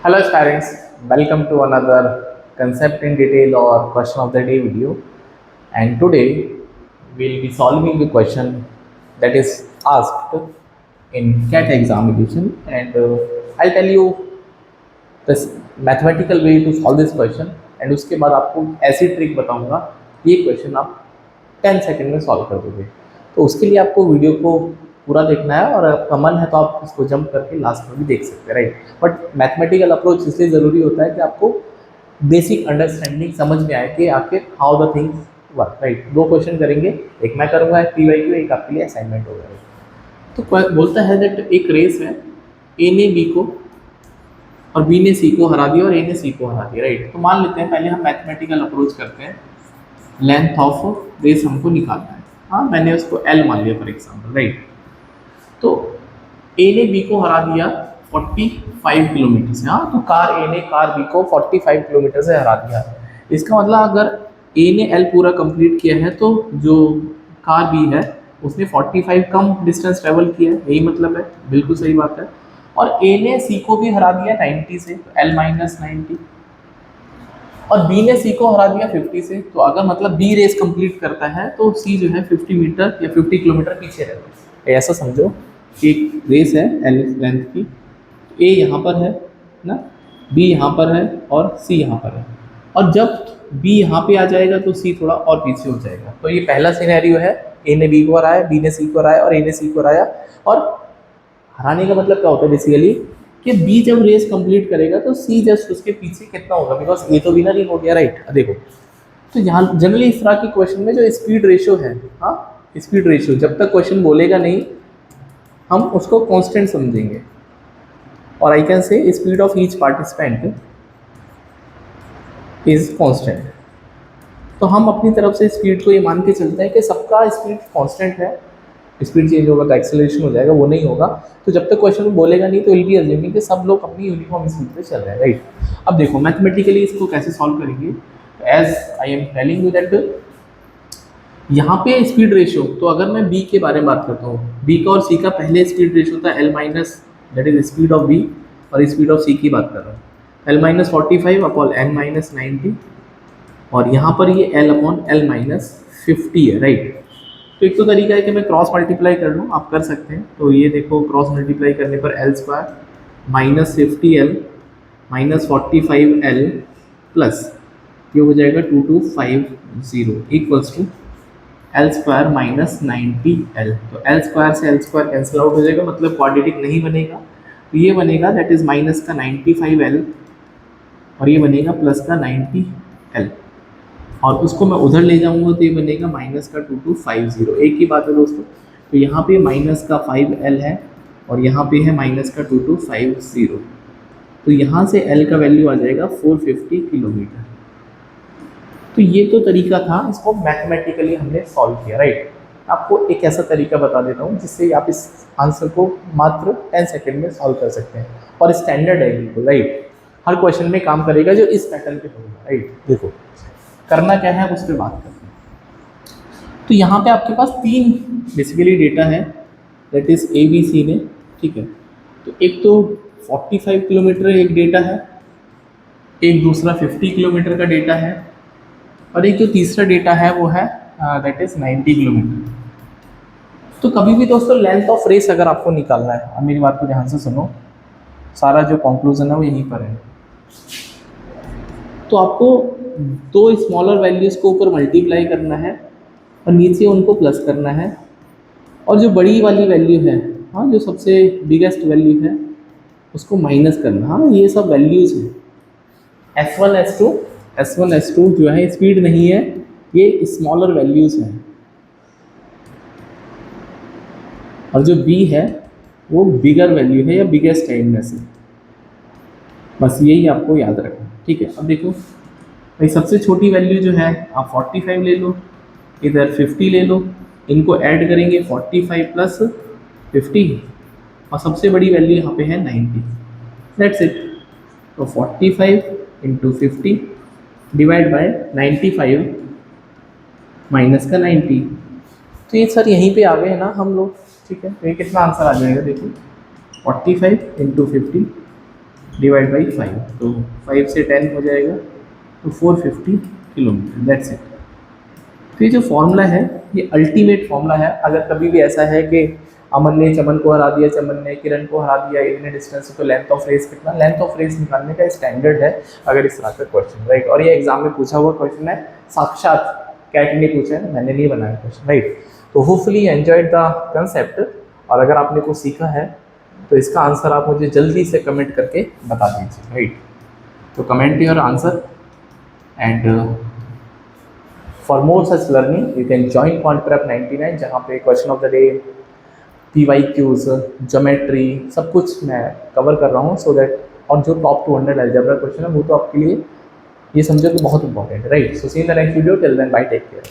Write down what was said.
Hello parents, welcome to another concept in detail or question of the day video. And today we'll be solving the question that is asked in CAT examination. And I'll tell you this mathematical way to solve this question. And उसके बाद आपको ऐसी trick बताऊंगा ये question आप 10 second में solve कर दोगे। तो उसके लिए आपको वीडियो को पूरा देखना है और आपका मन है तो आप इसको जंप करके लास्ट में भी देख सकते हैं, राइट। बट मैथमेटिकल अप्रोच इसलिए ज़रूरी होता है कि आपको बेसिक अंडरस्टैंडिंग समझ में आए कि आखिर how the things work, right. दो क्वेश्चन करेंगे, एक मैं करूँगा, एक PYQ, एक आपके लिए असाइनमेंट होगा। तो बोलता है दैट एक रेस है, ए ने बी को और बी ने सी को हरा दिया और ए ने सी को हरा दिया, राइट। तो मान लेते हैं पहले हम मैथमेटिकल अप्रोच करते हैं, लेंथ ऑफ रेस हमको निकालना है। हाँ, मैंने उसको एल मान लिया फॉर एग्जाम्पल, राइट। तो ए ने बी को हरा दिया 45 किलोमीटर से। हाँ, तो कार ए ने कार बी को 45 किलोमीटर से हरा दिया। इसका मतलब अगर ए ने एल पूरा कंप्लीट किया है तो जो कार बी है उसने 45 कम डिस्टेंस ट्रेवल किया है, यही मतलब है। बिल्कुल सही बात है। और ए ने सी को भी हरा दिया 90 से, तो एल माइनस 90, और बी ने सी को हरा दिया 50 से। तो अगर मतलब बी रेस कंप्लीट करता है तो सी जो है 50 मीटर या 50 किलोमीटर पीछे रहता है। ऐसा समझो कि एक रेस है एल लेंथ की, ए यहाँ पर है ना, बी यहाँ पर है और सी यहाँ पर है। और जब बी यहाँ पे आ जाएगा तो सी थोड़ा और पीछे हो जाएगा। तो ये पहला सिनेरियो है, ए ने बी को हराया, बी ने सी को हराया और ए ने सी को हराया। और हराने का मतलब क्या होता है बेसिकली कि बी जब रेस कंप्लीट करेगा तो सी जस्ट उसके पीछे कितना होगा, बिकॉज ए तो विनर ही हो गया, राइट। देखो, तो यहाँ जनरली इस तरह के क्वेश्चन में जो स्पीड रेशियो है, हाँ, स्पीड रेशियो जब तक क्वेश्चन बोलेगा नहीं हम उसको कांस्टेंट समझेंगे। और I can say speed of each participant is constant. तो हम अपनी तरफ से स्पीड को ये मान के चलते हैं कि सबका स्पीड कांस्टेंट है। स्पीड चेंज होगा तो एक्सेलरेशन हो जाएगा, वो नहीं होगा। तो जब तक क्वेश्चन बोलेगा नहीं तो विल बी अज्यूमिंग कि सब लोग अपनी यूनिफॉर्म स्पीड पे चल रहे हैं, राइट। अब देखो मैथमेटिकली इसको कैसे सॉल्व करेंगे। As I am telling you that यहाँ पे स्पीड रेशियो, तो अगर मैं बी के बारे में बात करता हूँ, बी का और सी का पहले स्पीड रेशियो था L minus, that is speed of B, और स्पीड ऑफ सी की बात कर रहा हूँ, L minus 45 upon N minus 90, और यहाँ पर ये एल अपॉन एल माइनस 50 है, राइट। तो एक तो तरीका है कि मैं क्रॉस मल्टीप्लाई कर लूँ, आप कर सकते हैं। तो ये देखो क्रॉस मल्टीप्लाई करने पर L square minus 50L minus 45L plus ये हो जाएगा 2250 equals to L square minus 90L। तो एल स्क्वायर से एल स्क्वायर कैंसिल आउट हो जाएगा, मतलब क्वाड्रेटिक नहीं बनेगा। तो ये बनेगा दैट इज माइनस का 95L और ये बनेगा प्लस का 90L, और उसको मैं उधर ले जाऊंगा तो ये बनेगा माइनस का 2250। एक ही बात है दोस्तों। तो यहाँ पे माइनस का 5L है और यहाँ पे है माइनस का 2250। तो यहाँ से L का वैल्यू आ जाएगा 450 किलोमीटर। तो ये तो तरीका था, इसको मैथमेटिकली हमने सॉल्व किया, राइट। आपको एक ऐसा तरीका बता देता हूँ जिससे आप इस आंसर को मात्र 10 सेकेंड में सॉल्व कर सकते हैं, और स्टैंडर्ड है बिल्कुल, राइट। हर क्वेश्चन में काम करेगा जो इस पैटर्न पे होगा, राइट। देखो करना क्या है उस पर बात करते हैं। तो यहाँ पे आपके पास तीन बेसिकली डेटा है, that is A B C ने, ठीक है। तो एक तो 45 किलोमीटर एक डेटा है, एक दूसरा 50 किलोमीटर का डेटा है, और एक जो तीसरा डेटा है वो है दैट इज 90 किलोमीटर। तो कभी भी दोस्तों लेंथ ऑफ रेस अगर आपको निकालना है, अब मेरी बात को ध्यान से सुनो, सारा जो कंक्लूजन है वो यहीं पर है। तो आपको दो स्मॉलर वैल्यूज़ को ऊपर मल्टीप्लाई करना है और नीचे उनको प्लस करना है, और जो बड़ी वाली वैल्यू है, हाँ, जो सबसे बिगेस्ट वैल्यू है उसको माइनस करना। हाँ, ये सब वैल्यूज़ हैं। S1 S2 जो है स्पीड नहीं है, ये स्मॉलर वैल्यूज़ हैं, और जो B है वो बिगर वैल्यू है या बिगेस्ट है इनमें से। बस यही आपको याद रखना, ठीक है। अब देखो भाई, सबसे छोटी वैल्यू जो है आप 45 ले लो, इधर 50 ले लो, इनको ऐड करेंगे 45 प्लस 50, और सबसे बड़ी वैल्यू यहाँ पे है 90, दैट्स इट। तो 45 इंटू 50 डिवाइड बाय 95 माइनस का 90। तो ये सर यहीं पे आ गए हैं ना हम लोग, ठीक है। तो ये कितना आंसर आ जाएगा, देखो 45 इंटू 50 डिवाइड बाई 5, तो 5 से 10 हो जाएगा, तो 450 किलोमीटर, दैट्स इट। तो ये जो फॉर्मूला है ये अल्टीमेट फॉर्मूला है। अगर कभी भी ऐसा है कि अमन ने चमन को हरा दिया, चमन ने किरण को हरा दिया इतने डिस्टेंस से, तो लेंथ ऑफ रेस कितना, लेंथ ऑफ रेस निकालने का स्टैंडर्ड है अगर इस तरह का क्वेश्चन, राइट। और ये एग्जाम में पूछा हुआ क्वेश्चन है, साक्षात कैट ने पूछा है, मैंने नहीं बनाया क्वेश्चन, राइट। तो होपफुली एंजॉयड द कंसेप्ट, और अगर आपने कुछ सीखा है तो इसका आंसर आप मुझे जल्दी से कमेंट करके बता दीजिए, राइट। तो comment your answer, and for more such learning you can join Quant Prep 99, जहाँ पे question of the day, PYQs, geometry, सब कुछ मैं कवर कर रहा हूँ, सो दैट, और जो टॉप 200 अलजेब्रा क्वेश्चन है वो तो आपके लिए ये समझो कि बहुत इंपॉर्टेंट है, right. So see in the next video, till then bye, take care.